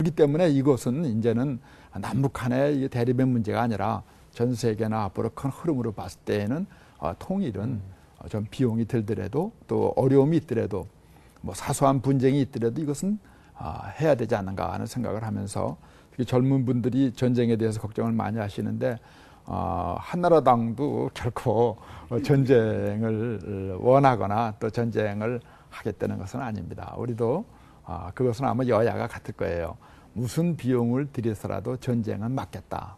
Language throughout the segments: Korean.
그렇기 때문에 이것은 이제는 남북한의 대립의 문제가 아니라 전 세계나 앞으로 큰 흐름으로 봤을 때에는 통일은 좀 비용이 들더라도 또 어려움이 있더라도 뭐 사소한 분쟁이 있더라도 이것은 해야 되지 않는가 하는 생각을 하면서 젊은 분들이 전쟁에 대해서 걱정을 많이 하시는데 한나라당도 결코 전쟁을 원하거나 또 전쟁을 하겠다는 것은 아닙니다. 우리도 그것은 아마 여야가 같을 거예요. 무슨 비용을 들여서라도 전쟁은 막겠다.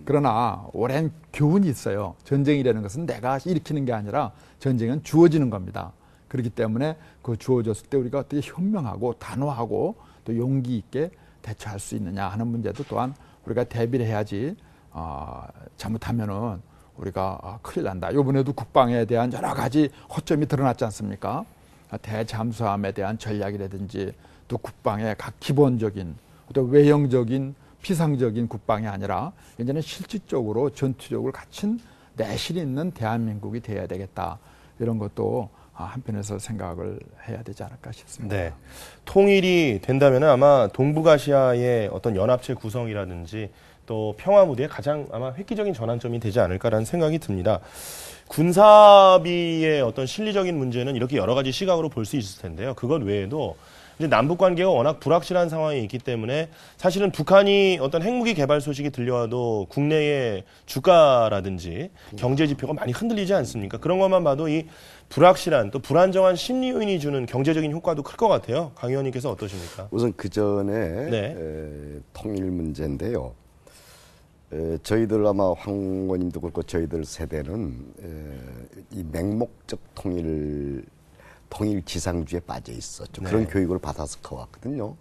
그러나 오랜 교훈이 있어요. 전쟁이라는 것은 내가 일으키는 게 아니라 전쟁은 주어지는 겁니다. 그렇기 때문에 그 주어졌을 때 우리가 어떻게 현명하고 단호하고 또 용기 있게 대처할 수 있느냐 하는 문제도 또한 우리가 대비를 해야지 잘못하면은 우리가 큰일 난다. 이번에도 국방에 대한 여러 가지 허점이 드러났지 않습니까? 대잠수함에 대한 전략이라든지 또 국방의 각 기본적인 또 외형적인 피상적인 국방이 아니라 이제는 실질적으로 전투력을 갖춘 내실 있는 대한민국이 돼야 되겠다. 이런 것도 한편에서 생각을 해야 되지 않을까 싶습니다. 네. 통일이 된다면 아마 동북아시아의 어떤 연합체 구성이라든지 또 평화 무대에 가장 아마 획기적인 전환점이 되지 않을까라는 생각이 듭니다. 군사비의 어떤 실리적인 문제는 이렇게 여러 가지 시각으로 볼 수 있을 텐데요. 그것 외에도 이제 남북 관계가 워낙 불확실한 상황이 있기 때문에 사실은 북한이 어떤 핵무기 개발 소식이 들려와도 국내의 주가라든지 경제 지표가 많이 흔들리지 않습니까? 그런 것만 봐도 이 불확실한 또 불안정한 심리 요인이 주는 경제적인 효과도 클 것 같아요. 강 의원님께서 어떠십니까? 우선 그 전에 네. 통일 문제인데요. 저희들 아마 황 의원님도 그렇고 저희들 세대는 이 맹목적 통일 지상주의에 빠져 있었죠. 네. 그런 교육을 받아서 커왔거든요.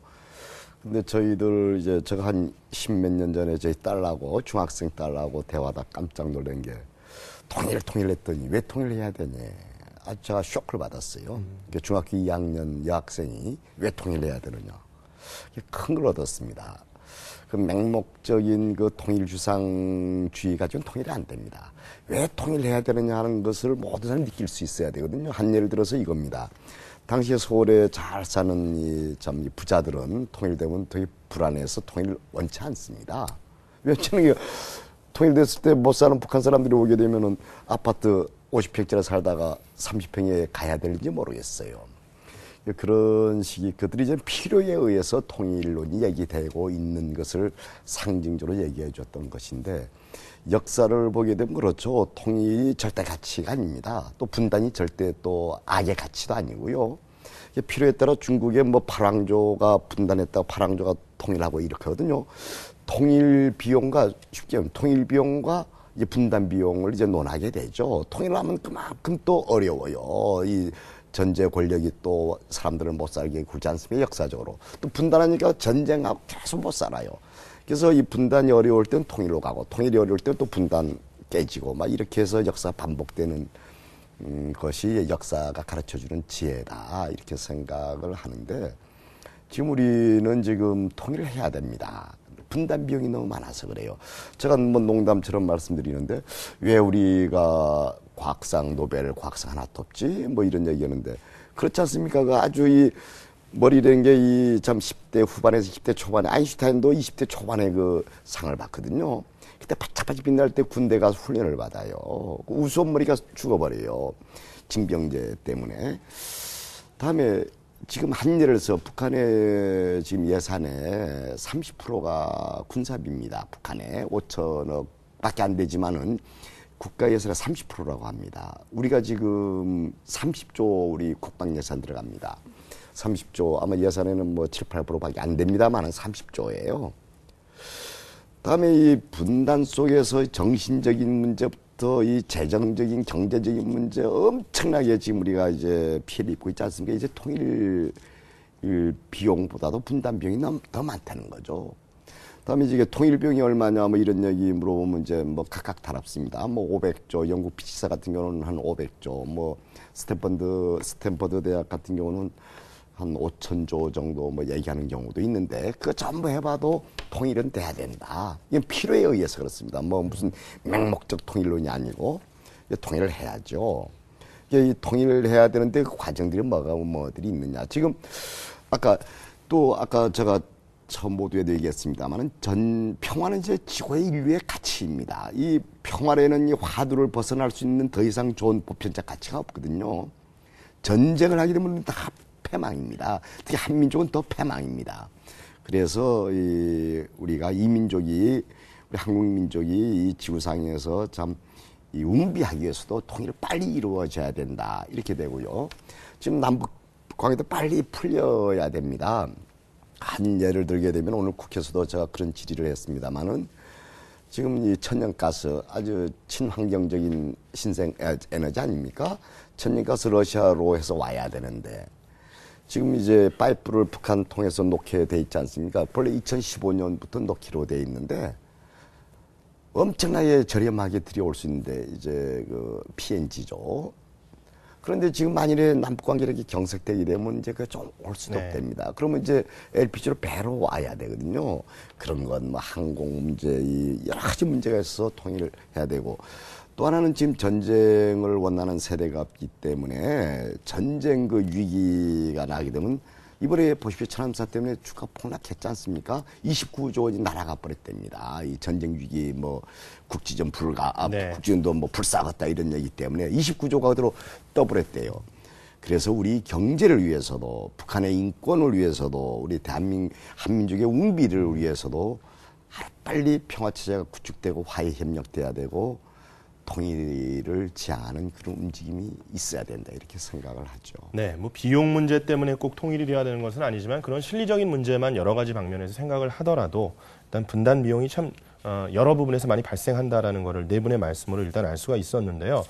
근데 저희들 이제 제가 한 십몇 년 전에 저희 딸하고 중학생 딸하고 대화다 깜짝 놀란 게 통일했더니 왜 통일해야 되냐. 제가 쇼크를 받았어요. 그러니까 중학교 2학년 여학생이 왜 통일해야 되느냐. 큰 걸 얻었습니다. 그 맹목적인 그 통일주상주의 가지고는 통일이 안 됩니다. 왜 통일해야 되느냐 하는 것을 모든 사람이 느낄 수 있어야 되거든요. 한 예를 들어서 이겁니다. 당시에 서울에 잘 사는 이 부자들은 통일되면 되게 불안해서 통일 원치 않습니다. 왜 저는 통일됐을 때 못 사는 북한 사람들이 오게 되면은 아파트 50평짜리 살다가 30평에 가야 될지 모르겠어요. 그런 식이 그들이 이제 필요에 의해서 통일론이 얘기되고 있는 것을 상징적으로 얘기해 줬던 것인데 역사를 보게 되면 그렇죠. 통일이 절대 가치가 아닙니다. 또 분단이 절대 또 악의 가치도 아니고요. 필요에 따라 중국의 뭐 파랑조가 분단했다고 파랑조가 통일하고 이렇게 하거든요. 통일 비용과 쉽게 말하면 통일 비용과 이제 분단 비용을 이제 논하게 되죠. 통일하면 그만큼 또 어려워요. 이 전제 권력이 또 사람들을 못 살게 굴지 않습니까? 역사적으로. 또 분단하니까 전쟁하고 계속 못 살아요. 그래서 이 분단이 어려울 땐 통일로 가고 통일이 어려울 땐 또 분단 깨지고 막 이렇게 해서 역사 반복되는 것이 역사가 가르쳐주는 지혜다. 이렇게 생각을 하는데 지금 우리는 지금 통일을 해야 됩니다. 분단 비용이 너무 많아서 그래요. 제가 뭐 농담처럼 말씀드리는데 왜 우리가 과학상 노벨 과학상 하나도 없지? 뭐 이런 얘기하는데 그렇지 않습니까? 그 아주 이 머리 된 게 이 참 10대 후반에서 10대 초반에 아인슈타인도 20대 초반에 그 상을 받거든요. 그때 바짝바짝 빛날 때 군대 가서 훈련을 받아요. 그 우스운 머리가 죽어버려요. 징병제 때문에. 다음에 지금 한 예를 들어서 북한의 지금 예산의 30%가 군사비입니다. 북한에 5천억 밖에 안 되지만은 국가 예산의 30%라고 합니다. 우리가 지금 30조 우리 국방 예산 들어갑니다. 30조 아마 예산에는 뭐 7, 8%밖에 안 됩니다만은 30조예요. 다음에 이 분단 속에서 정신적인 문제부터 이 재정적인 경제적인 문제 엄청나게 지금 우리가 이제 피해를 입고 있지 않습니까? 이제 통일 비용보다도 분단 비용이 더 많다는 거죠. 다음에 이제 통일 비용이 얼마냐 뭐 이런 얘기 물어보면 이제 뭐 각각 다릅니다. 뭐 500조, 영국 피치사 같은 경우는 한 500조, 뭐 스탠퍼드 대학 같은 경우는 한 5천조 정도 뭐 얘기하는 경우도 있는데 그거 전부 해봐도 통일은 돼야 된다. 이건 필요에 의해서 그렇습니다. 뭐 무슨 맹목적 통일론이 아니고 통일을 해야죠. 이 통일을 해야 되는데 그 과정들이 뭐들이 있느냐. 지금 아까 제가 저 모두에도 얘기했습니다만은 평화는 이제 지구의 인류의 가치입니다. 이 평화라는 이 화두를 벗어날 수 있는 더 이상 좋은 보편적 가치가 없거든요. 전쟁을 하게 되면 다 패망입니다. 특히 한민족은 더 패망입니다. 그래서 우리가 이 민족이 우리 한국 민족이 이 지구상에서 참 이 웅비하기 위해서도 통일을 빨리 이루어져야 된다 이렇게 되고요. 지금 남북 관계도 빨리 풀려야 됩니다. 한 예를 들게 되면 오늘 국회에서도 제가 그런 질의를 했습니다만은 지금 이 천연가스 아주 친환경적인 신생 에너지 아닙니까? 천연가스 러시아로 해서 와야 되는데 지금 이제 파이프를 북한 통해서 놓게 돼 있지 않습니까? 원래 2015년부터 놓기로 돼 있는데 엄청나게 저렴하게 들여올 수 있는데 이제 그 PNG죠. 그런데 지금 만일에 남북관계가 이렇게 경색되게 되면 이제 그 좀 올 수도 네. 됩니다. 그러면 이제 LPG로 배로 와야 되거든요. 그런 건 뭐 항공 문제, 여러 가지 문제가 있어서 통일을 해야 되고 또 하나는 지금 전쟁을 원하는 세대가 없기 때문에 전쟁 그 위기가 나게 되면 이번에 보십시오. 천안사 때문에 주가 폭락했지 않습니까? 29조 원이 날아가 버렸답니다. 이 전쟁 위기 뭐 국지전 네. 국지전도 뭐 불사갔다 이런 얘기 때문에 29조가 그대로 떠버렸대요. 그래서 우리 경제를 위해서도 북한의 인권을 위해서도 우리 한민족의 웅비를 위해서도 빨리 평화체제가 구축되고 화해 협력돼야 되고 통일을 지향하는 그런 움직임이 있어야 된다 이렇게 생각을 하죠. 네, 뭐 비용 문제 때문에 꼭 통일이 돼야 되는 것은 아니지만 그런 실리적인 문제만 여러 가지 방면에서 생각을 하더라도 일단 분단 비용이 참 여러 부분에서 많이 발생한다라는 것을 네 분의 말씀으로 일단 알 수가 있었는데요.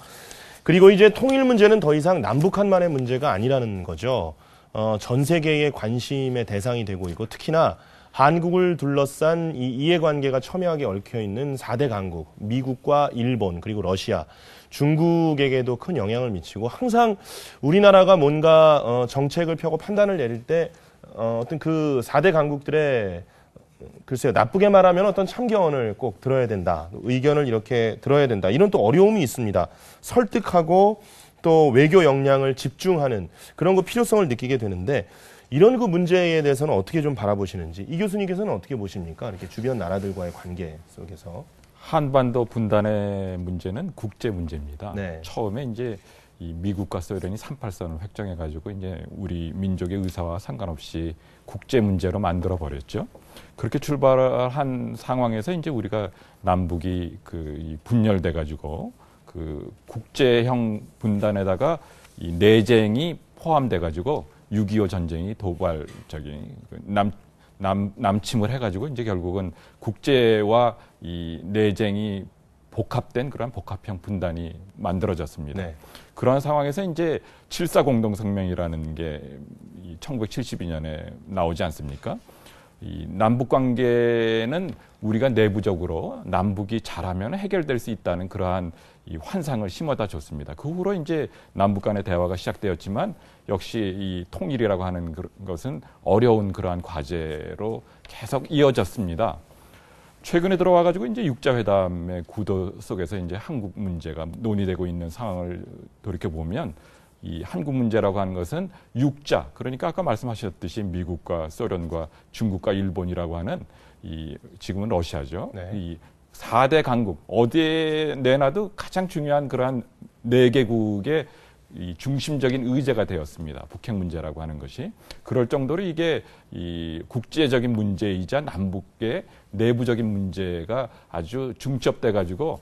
그리고 이제 통일 문제는 더 이상 남북한만의 문제가 아니라는 거죠. 전 세계의 관심의 대상이 되고 있고 특히나 한국을 둘러싼 이 이해관계가 첨예하게 얽혀있는 4대 강국, 미국과 일본, 그리고 러시아, 중국에게도 큰 영향을 미치고 항상 우리나라가 뭔가 정책을 펴고 판단을 내릴 때 어떤 그 4대 강국들의 글쎄요, 나쁘게 말하면 어떤 참견을 꼭 들어야 된다. 의견을 이렇게 들어야 된다. 이런 또 어려움이 있습니다. 설득하고 또 외교 역량을 집중하는 그런 거 필요성을 느끼게 되는데 이런 그 문제에 대해서는 어떻게 좀 바라보시는지 이 교수님께서는 어떻게 보십니까? 이렇게 주변 나라들과의 관계 속에서. 한반도 분단의 문제는 국제 문제입니다. 네. 처음에 이제 이 미국과 소련이 38선을 획정해가지고 이제 우리 민족의 의사와 상관없이 국제 문제로 만들어 버렸죠. 그렇게 출발한 상황에서 이제 우리가 남북이 이 분열돼가지고 그 국제형 분단에다가 이 내쟁이 포함돼가지고 6.25 전쟁이 도발적인 남침을 해가지고 이제 결국은 국제와 이 내쟁이 복합된 그런 복합형 분단이 만들어졌습니다. 네. 그런 상황에서 이제 7.4 공동성명이라는 게 1972년에 나오지 않습니까? 이 남북 관계는 우리가 내부적으로 남북이 잘하면 해결될 수 있다는 그러한 이 환상을 심어다 줬습니다. 그 후로 이제 남북 간의 대화가 시작되었지만 역시 이 통일이라고 하는 것은 어려운 그러한 과제로 계속 이어졌습니다. 최근에 들어와가지고 이제 육자회담의 구도 속에서 이제 한국 문제가 논의되고 있는 상황을 돌이켜 보면 이 한국 문제라고 하는 것은 육자, 그러니까 아까 말씀하셨듯이 미국과 소련과 중국과 일본이라고 하는 이 지금은 러시아죠. 네. 이 4대 강국 어디에 내놔도 가장 중요한 그러한 4개국의 이 중심적인 의제가 되었습니다. 북핵 문제라고 하는 것이. 그럴 정도로 이게 이 국제적인 문제이자 남북의 내부적인 문제가 아주 중첩돼 가지고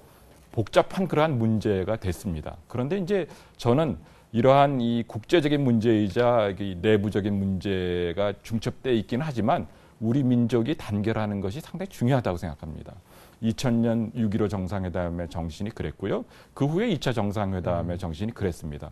복잡한 그러한 문제가 됐습니다. 그런데 이제 저는 이러한 이 국제적인 문제이자 이 내부적인 문제가 중첩돼 있긴 하지만 우리 민족이 단결하는 것이 상당히 중요하다고 생각합니다. 2000년 6.15 정상회담의 정신이 그랬고요. 그 후에 2차 정상회담의 정신이 그랬습니다.